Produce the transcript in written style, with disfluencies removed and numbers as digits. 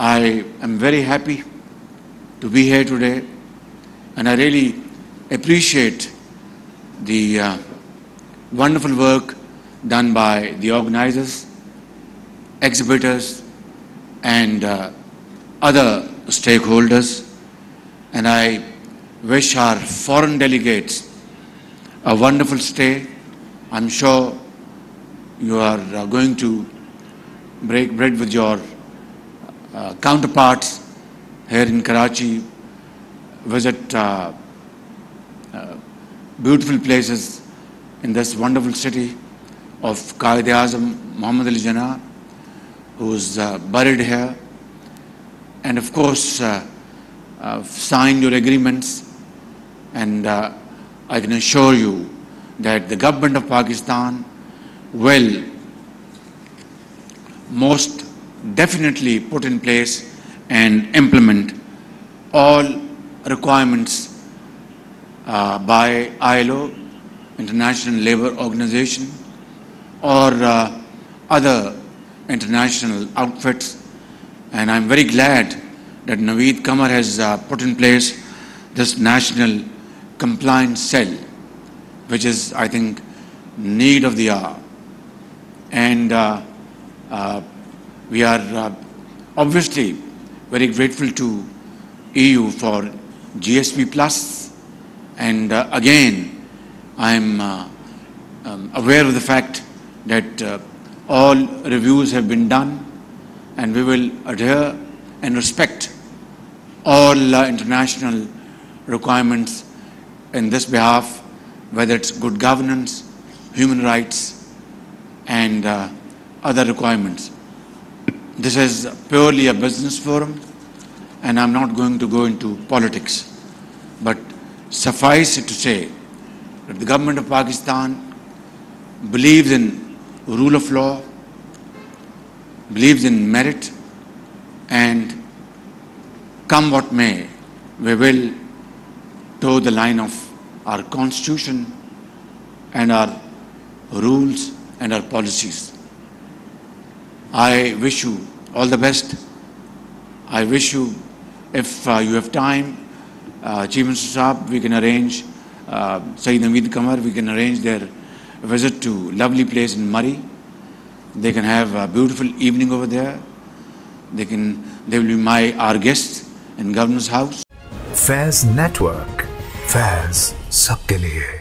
I am very happy to be here today, and I really appreciate the wonderful work done by the organizers, exhibitors, and other stakeholders. And I wish our foreign delegates a wonderful stay. I'm sure you are going to break bread with your counterparts here in Karachi, visit beautiful places in this wonderful city of Quaid-e-Azam Muhammad Ali Jinnah, who is buried here, and of course signed your agreements. And I can assure you that the government of Pakistan will most definitely put in place and implement all requirements by ILO, International Labour Organization, or other international outfits. And I'm very glad that Naveed Qamar has put in place this national compliance cell, which is, I think, need of the hour. And we are obviously very grateful to EU for GSP Plus. And again, I'm aware of the fact that all reviews have been done, and we will adhere and respect all international requirements in this behalf, whether it's good governance, human rights, and other requirements. This is purely a business forum, and I'm not going to go into politics. But suffice it to say that the government of Pakistan believes in rule of law, believes in merit, and come what may, we will toe the line of our constitution and our rules and our policies. I wish you all the best. I wish you, if you have time, Chief Minister Saab, we can arrange, Sayyid Naveed Qamar, we can arrange their visit to lovely place in Murray. They can have a beautiful evening over there. They will be our guests in Governor's House. Faiz Network, Faiz सबके लिए।